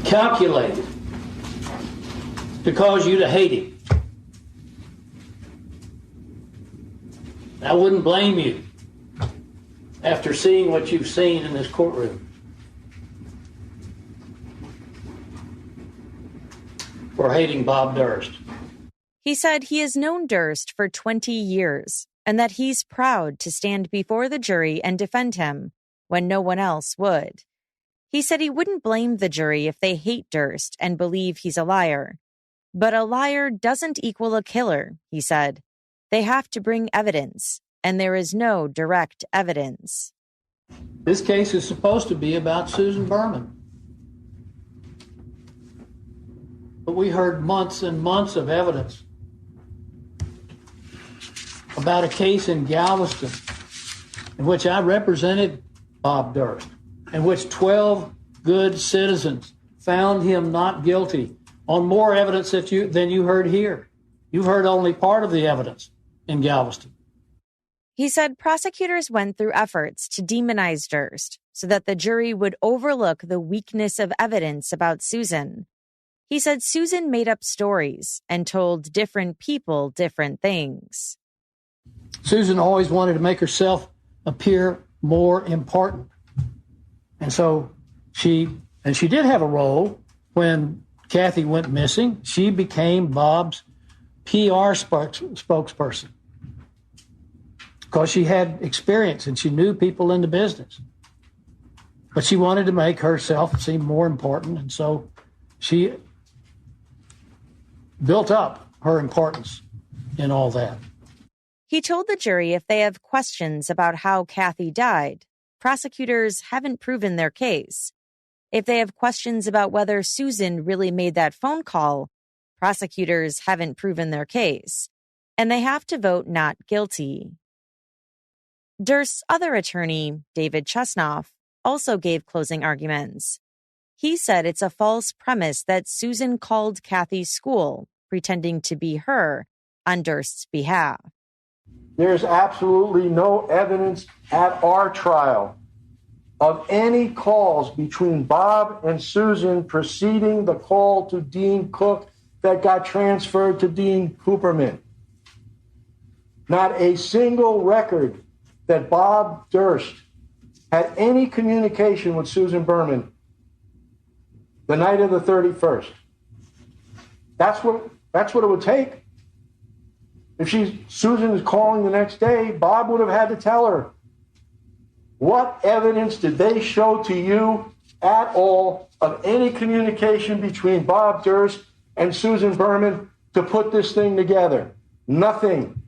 Calculated to cause you to hate him. I wouldn't blame you after seeing what you've seen in this courtroom for hating Bob Durst. He said he has known Durst for 20 years and that he's proud to stand before the jury and defend him when no one else would. He said he wouldn't blame the jury if they hate Durst and believe he's a liar. But a liar doesn't equal a killer, he said. They have to bring evidence, and there is no direct evidence. This case is supposed to be about Susan Berman. But we heard months and months of evidence about a case in Galveston in which I represented Bob Durst, in which 12 good citizens found him not guilty on more evidence than you heard here. You heard only part of the evidence in Galveston. He said prosecutors went through efforts to demonize Durst so that the jury would overlook the weakness of evidence about Susan. He said Susan made up stories and told different people different things. Susan always wanted to make herself appear more important. And so she did have a role when Kathie went missing. She became Bob's PR spokesperson because she had experience and she knew people in the business. But she wanted to make herself seem more important, and so she built up her importance in all that. He told the jury if they have questions about how Kathie died, prosecutors haven't proven their case. If they have questions about whether Susan really made that phone call, prosecutors haven't proven their case. And they have to vote not guilty. Durst's other attorney, David Chesnoff, also gave closing arguments. He said it's a false premise that Susan called Kathie's school, pretending to be her, on Durst's behalf. There's absolutely no evidence at our trial of any calls between Bob and Susan preceding the call to Dean Cook that got transferred to Dean Cooperman. Not a single record that Bob Durst had any communication with Susan Berman the night of the 31st. That's what it would take. If Susan is calling the next day, Bob would have had to tell her What evidence did they show to you at all of any communication between Bob Durst and Susan Berman to put this thing together? Nothing.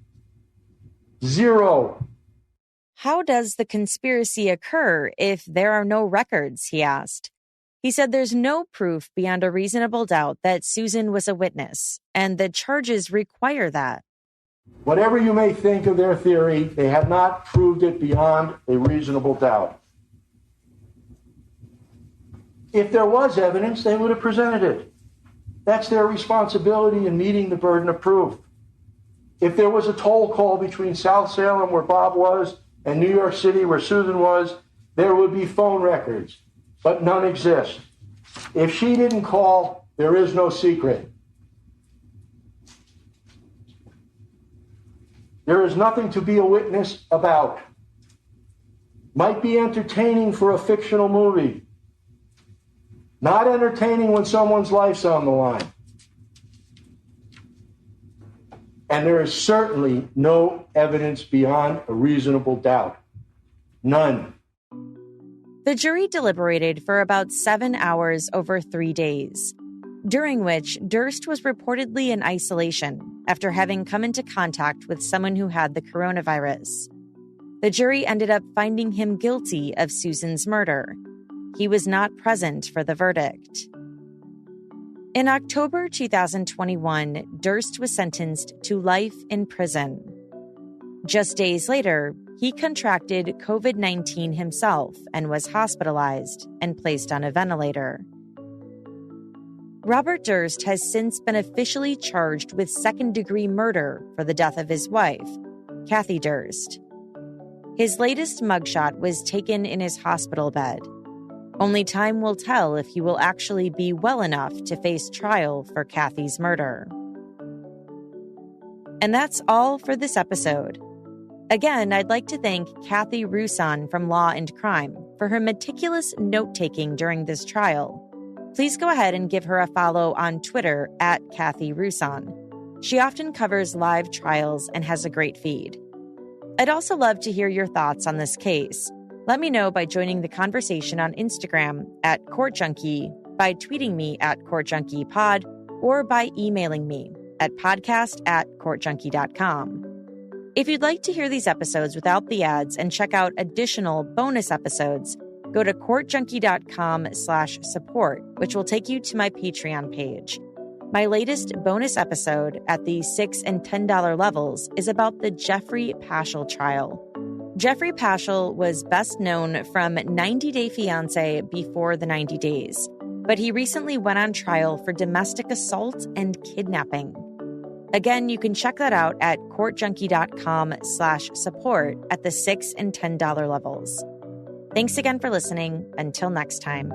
Zero. How does the conspiracy occur if there are no records, he asked. He said there's no proof beyond a reasonable doubt that Susan was a witness, and the charges require that. Whatever you may think of their theory, they have not proved it beyond a reasonable doubt. If there was evidence, they would have presented it. That's their responsibility in meeting the burden of proof. If there was a toll call between South Salem, where Bob was, and New York City, where Susan was, there would be phone records, but none exist. If she didn't call, there is no secret. There is nothing to be a witness about. Might be entertaining for a fictional movie. Not entertaining when someone's life's on the line. And there is certainly no evidence beyond a reasonable doubt. None. The jury deliberated for about 7 hours over 3 days, during which Durst was reportedly in isolation after having come into contact with someone who had the coronavirus. The jury ended up finding him guilty of Susan's murder. He was not present for the verdict. In October 2021, Durst was sentenced to life in prison. Just days later, he contracted COVID-19 himself and was hospitalized and placed on a ventilator. Robert Durst has since been officially charged with second-degree murder for the death of his wife, Kathie Durst. His latest mugshot was taken in his hospital bed. Only time will tell if he will actually be well enough to face trial for Kathie's murder. And that's all for this episode. Again, I'd like to thank Kathie Roussan from Law and Crime for her meticulous note-taking during this trial. Please go ahead and give her a follow on Twitter at Kathie Roussan. She often covers live trials and has a great feed. I'd also love to hear your thoughts on this case. Let me know by joining the conversation on Instagram at CourtJunkie, by tweeting me at CourtJunkiePod, or by emailing me at podcast@courtjunkie.com. If you'd like to hear these episodes without the ads and check out additional bonus episodes, go to courtjunkie.com/support, which will take you to my Patreon page. My latest bonus episode at the $6 and $10 levels is about the Jeffrey Paschal trial. Jeffrey Paschal was best known from 90 Day Fiancé before the 90 days, but he recently went on trial for domestic assault and kidnapping. Again, you can check that out at courtjunkie.com/support at the $6 and $10 levels. Thanks again for listening. Until next time.